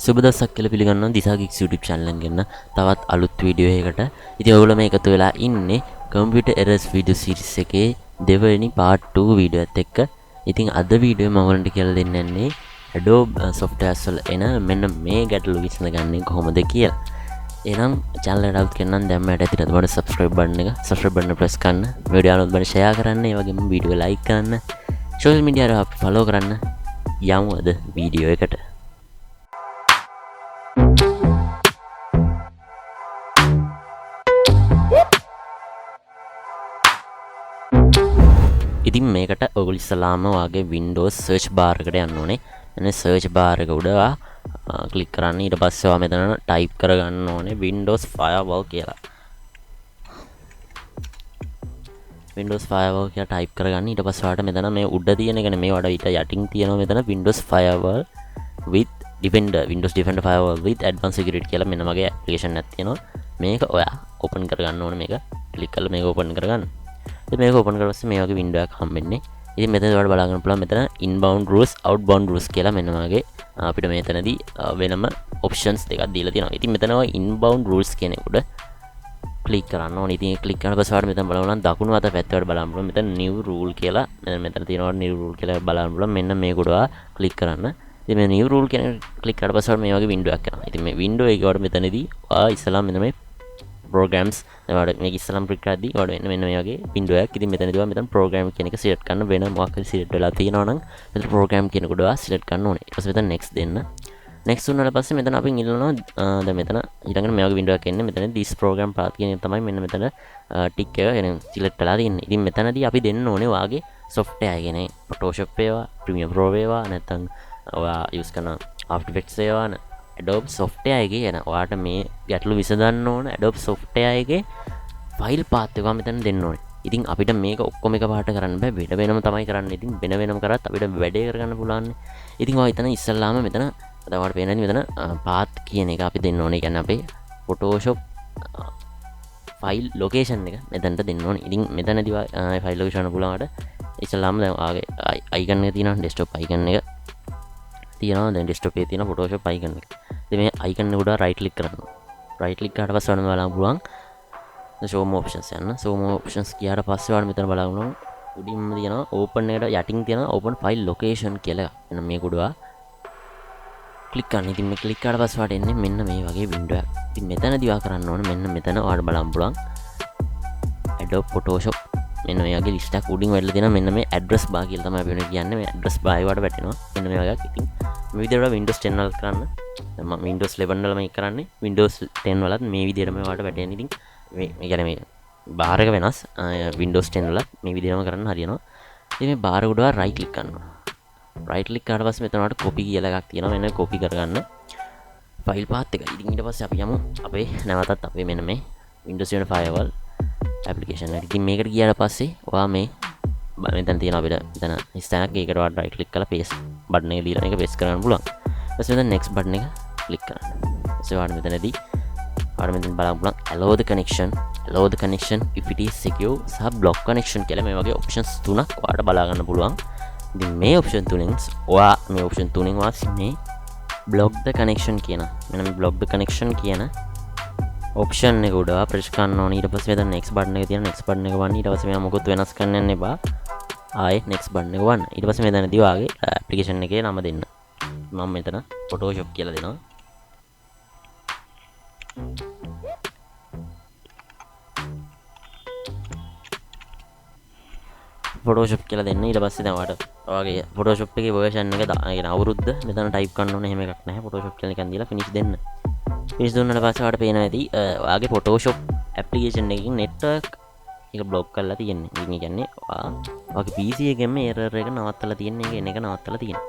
සුබ දවසක් කියලා පිළිගන්නවා දිසා ගික්ස් YouTube channel එකෙන් ගෙන්න තවත් අලුත් වීඩියෝ එකකට. ඉතින් ඔයගොල්ලෝ මේ එකතු වෙලා ඉන්නේ computer errors video series එකේ දෙවෙනි part 2 වීඩියෝ එකත් එක්ක. ඉතින් අද වීඩියෝ මම ඔයගොල්ලන්ට කියලා දෙන්න යන්නේ Adobe softwares වල එන මෙන්න මේ ගැටලු විසඳගන්නේ කොහොමද කියලා. එහෙනම් channel එකට આવුත් කරනම් දැම්මට ඇතිට ඔයාලට subscribe button එක press කරන්න, වීඩියෝ අනුත් බලන්න share කරන්න, ඒ වගේම වීඩියෝ like කරන්න, social media වල අපි follow කරන්න. යමු අද වීඩියෝ එකට. ඉතින් මේකට ඔයගොල්ලෝ ඉස්සලාම වාගේ Windows search bar එකට යන්න ඕනේ. එනේ search bar එක උඩ ක්ලික් කරන්න. ඊට පස්සේ ඔයා මෙතන type කරගන්න ඕනේ Windows Firewall කියලා. Windows Firewall කියලා type කරගන්න. ඊට පස්සේ ඔයාලට මෙතන මේ උඩ තියෙන එකනේ මේ වඩ ඊට යටින් තියෙනවා මෙතන Windows Firewall with Defender, Windows Defender Firewall with Advanced Security කියලා මෙන්න මගේ application එකක් තියෙනවා. මේක ඔයා open කරගන්න ඕනේ. මේක ක්ලික් කරලා මේක open කරගන්න. ඉතින් මේක open කරලා පස්සේ මේ වගේ window එකක් හම්බෙන්නේ. ඉතින් මෙතන ඔයාලට බලා ගන්න පුළුවන් මෙතන inbound rules outbound rules කියලා මෙන්න වගේ අපිට මෙතනදී වෙනම options දෙකක් දීලා තියෙනවා. ඉතින් මෙතන ඔය inbound rules කියන එකට ක්ලික් කරන්න ඕනේ. ඉතින් ක්ලික් කරලා පස්සේ ඔයාලට මෙතන බලන්න දකුණු අත පැත්තට බලන්න පුළුවන් මෙතන new rule කියලා මෙතන තියෙනවා new rule කියලා බලන්න පුළුවන්. මෙන්න මේක උඩ ක්ලික් කරන්න. ඉතින් මේ new rule කියන ක්ලික් කරලා පස්සේ මේ වගේ window එකක් එනවා. ඉතින් මේ window එකේ වල මෙතනදී ඉස්සලාම මෙන්න මේ programs එවාට මේක ඉස්සලම් ක්ලික් කරද්දී ඔයාලට මෙන්න මේ වගේ window එකක්. ඉතින් මෙතනදී ඔයා මෙතන program කියන එක select කරන්න වෙන මොකක් හරි select වෙලා තියෙනවා නම් මෙතන program කියන කොට ඔයා select කරන්න ඕනේ. ඊට පස්සේ මෙතන next දෙන්න. next උනාට පස්සේ මෙතන අපි ඉල්ලනවා දැන් මෙතන ඊළඟට මේ වගේ window එකක් එන්නේ. මෙතන this program path කියන එක තමයි මෙන්න මෙතන tick එක එන select වෙලා තියෙන්නේ. ඉතින් මෙතනදී අපි දෙන්න ඕනේ වාගේ software කියන්නේ Photoshop වේවා, Premiere Pro වේවා, නැත්නම් ඔයා use කරන After Effects වේවා, Adobe software එකේ යන ඔයාට මේ ගැටලු විසඳන්න ඕන Adobe software එකේ file path එක මෙතන දෙන්න ඕනේ. ඉතින් අපිට මේක ඔක්කොම එකපාරට කරන්න බෑ. වෙන වෙනම තමයි කරන්න. ඉතින් වෙන වෙනම කරත් අපිට වැඩේ කරගන්න පුළුවන්. ඉතින් ඔයා හිතන ඉස්සල්ලාම මෙතන ඔයාලට පේන්නේ මෙතන path කියන එක අපි දෙන්න ඕනේ. කියන්නේ අපේ Photoshop file location එක මෙතනට දෙන්න ඕනේ. ඉතින් මෙතනදී file location පුළුවන්ට ඉස්සල්ලාම දැන් ඔයාගේ icon එක තියෙනවා desktop icon එක තියෙනවා. දැන් desktop එකේ තියෙන Photoshop icon එක. ඉතින් මේ icon එක උඩ right click කරන්න. right click කරාට පස්සේ ඔයාලට බලන්න පුළුවන් show more options යන්න. show more options ගියාට පස්සේ ඔයාලට මෙතන බලන්න පුළුවන් උඩින්ම තියෙනවා open එකට යටින් තියෙනවා open file location කියලා. එන්න මේක උඩ click කරන්න. ඉතින් මේ click කරාට පස්සේ ඔයාලට එන්නේ මෙන්න මේ වගේ window එකක්. ඉතින් මෙතනදී ඔයා කරන්න ඕනේ මෙන්න මෙතන ඔයාලට බලන්න පුළුවන් Adobe Photoshop මෙන්න මේ වගේ ලිස්ට් එකක් උඩින් වැටලා තියෙනවා. මෙන්න මේ address bar කියලා තමයි අපි වෙන කියන්නේ. මේ address bar එකට වැටෙනවා. මෙන්න මේ වගේ. ඉතින් මේ විදිහට Windows 10 වල කරන්න. දැන් මම Windows 11 වල මේක කරන්නේ. Windows 10 වලත් මේ විදිහටම ඔයාලට වැටෙන්නේ. ඉතින් මේ කියන්නේ මේ bar එක වෙනස්. Windows 10 වලත් මේ විදිහටම කරන්න හරියනවා. ඉතින් මේ bar උඩ right click කරනවා. right click කරාට පස්සේ මෙතන ඔයාලට copy කියලා එකක් තියෙනවා. මෙන්න copy කරගන්න file path එක. ඉතින් ඊට පස්සේ අපි යමු අපේ නැවතත් අපේ මෙන්න මේ Windows 7 Firewall application එක. ඉතින් මේකට ගියාට පස්සේ ඔයා මේ මෙතන තියෙන අපිට මෙතන ස්ථානක් ඒකට ඔයාලට right click කරලා paste button එක දීලා මේක paste කරන්න පුළුවන්. ඊට පස්සේ මෙතන next button එක click කරන්න. ඊට පස්සේ ඔයාලට මෙතනදී ඔයාලට මෙතන බලන්න පුළුවන් allow the connection if it is secure සහ block connection කියලා මේ වගේ options තුනක් ඔයාලට බලා ගන්න පුළුවන්. ඉතින් මේ option තුනෙන් ඔයා මේ block the connection කියන මෙන්න මේ block the connection කියන option එක උඩ press කරන්න ඕනේ. ඊට පස්සේ මෙතන next button එක තියෙන next button එක වන්න. ඊට පස්සේ මෙයා මොකොත් වෙනස් කරන්න යන්න එපා. ආයේ next button එක වන්න. ඊට පස්සේ මෙතනදී වාගේ application එකේ නම දෙන්න. මම මෙතන Photoshop කියලා දෙනවා. Photoshop කියලා දෙන්න. ඊට පස්සේ දැන් ඔයාලට ඔයාගේ Photoshop එකේ version එක يعني අවුරුද්ද මෙතන type කරන්න ඕනේ. එහෙම එකක් නැහැ. Photoshop කියලා එකක් දීලා finish දෙන්න. finish දුන්නාට පස්සේ ඔයාලට පේනවා ඇති ඔයාගේ Photoshop application එකකින් network එක block කරලා තියෙන්නේ. ඉතින් ඒ කියන්නේ ඔයාගේ PC එකෙන්ම error එක නවත්තලා තියෙන්නේ. ඒක එන එක නවත්තලා තියෙනවා.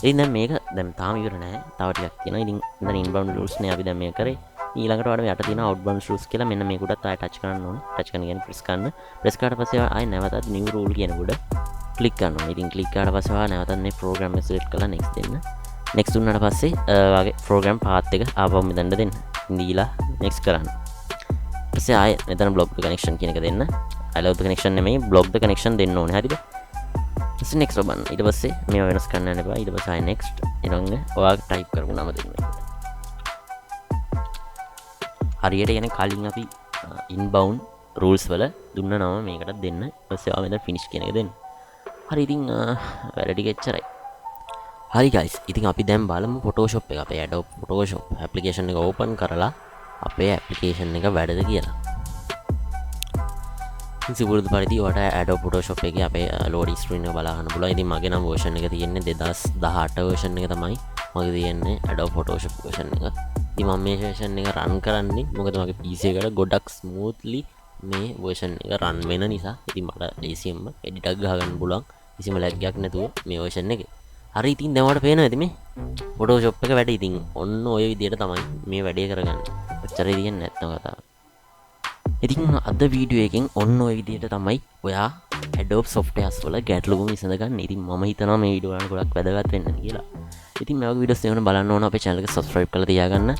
ඉතින් දැන් මේක දැන් තාම ඉවර නැහැ. තව ටිකක් තියෙනවා. ඉතින් මෙතන inbound rules නේ අපි දැන් මේක කරේ. ඊළඟට ඔයාලට යට තියෙන outbound rules කියලා මෙන්න මේක උඩත් ආයෙ touch කරන්න ඕනේ. touch කරන කියන්නේ press කරන්න. press කරාට පස්සේ ආයෙ නැවතත් new rule කියන උඩ click කරන්න ඕනේ. ඉතින් click කරාට පස්සේ ඔයා නැවතත් මේ program එක select කරලා next දෙන්න. next දුන්නාට පස්සේ ඔයාගේ program path එක ආපහු මෙතනට දෙන්න. දීලා next කරන්න. ඊපස්සේ ආයෙ මෙතන block the connection කියන එක දෙන්න. allow the connection නෙමෙයි block the connection දෙන්න ඕනේ. හරිද? ඊට next බලන්න. ඊට පස්සේ මේව වෙනස් කරන්න යන්න එපා. ඊට පස්සේ ආයෙ next එනංග ඔයා type කරපු නම දෙන්න. හරියට ගැන කලින් අපි ඉන්බවුන් රූල්ස් වල දුන්න නම මේකට දෙන්න පස්සේ මෙතන ෆිනිෂ් කියන එක දෙන්න. හරි ඉතින් වැඩ ටික එච්චරයි. හරි guys ඉතින් අපි දැන් බලමු Photoshop එක අපේ Adobe Photoshop application එක open කරලා අපේ application එක වැඩද කියලා. සිපුරුදු පරිදි ඔයාට Adobe Photoshop එකේ අපේ loading screen එක බලා ගන්න පුළුවන්. ඉතින් මගේ නම් version එක තියෙන්නේ 2018 version එක තමයි මගේ තියෙන්නේ Adobe Photoshop version එක. ඉතින් මම මේ version එක run කරන්නේ මොකද මගේ PC එකට ගොඩක් smoothly මේ version එක run වෙන නිසා. ඉතින් මට ලේසියෙන්ම edit එකක් ගහගන්න පුළුවන් කිසිම lag එකක් නැතුව මේ version එකේ. හරි ඉතින් දැන් ඔයාලට පේනවද මේ Photoshop එක වැඩ? ඉතින් ඔන්න ඔය විදිහට තමයි මේ වැඩේ කරගන්නේ. ඔච්චරයි තියෙන්නේ නැත්නම් කතාව. ඉතින් අද වීඩියෝ එකෙන් ඔන්න ඔය විදිහට තමයි ඔයා Adobe softwares වල ගැටලුම් විසඳගන්න. ඉතින් මම හිතනවා මේ වීඩියෝ වල ගොඩක් වැදගත් වෙන්න කියලා. ඉතින් මේ වගේ වීඩියෝස් දෙන්න බලන්න ඕන අපේ channel එක subscribe කරලා තියාගන්න.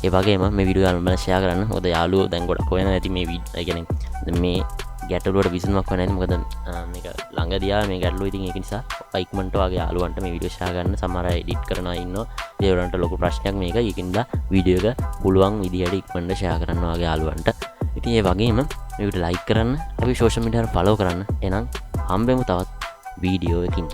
ඒ වගේම මේ වීඩියෝ යාළුවන්ට share කරන්න. මොකද යාළුවෝ දැන් ගොඩක් හොයනවා ඇති මේ වීඩියෝ. ඒ කියන්නේ මේ ගැටලුවට විසඳුමක් හොයන්නේ මොකද මේක ළඟදී ආව මේ ගැටලුව. ඉතින් ඒක නිසා ඉක්මනට ඔයාගේ යාළුවන්ට මේ වීඩියෝ share කරන්න. සමහර අය edit කරන අය ඉන්නවා. ඒ වලන්ට ලොකු ප්‍රශ්නයක් මේක. ඒකින්ද වීඩියෝ එක පුළුවන් විදිහට ඉක්මනට share කරන්න ඔයාගේ යාළුවන්ට. ඉතින් ඒ වගේම මේ වීඩියෝ like කරන්න, අපි social media වල follow කරන්න. එහෙනම් හම්බෙමු තවත් වීඩියෝ එකකින්.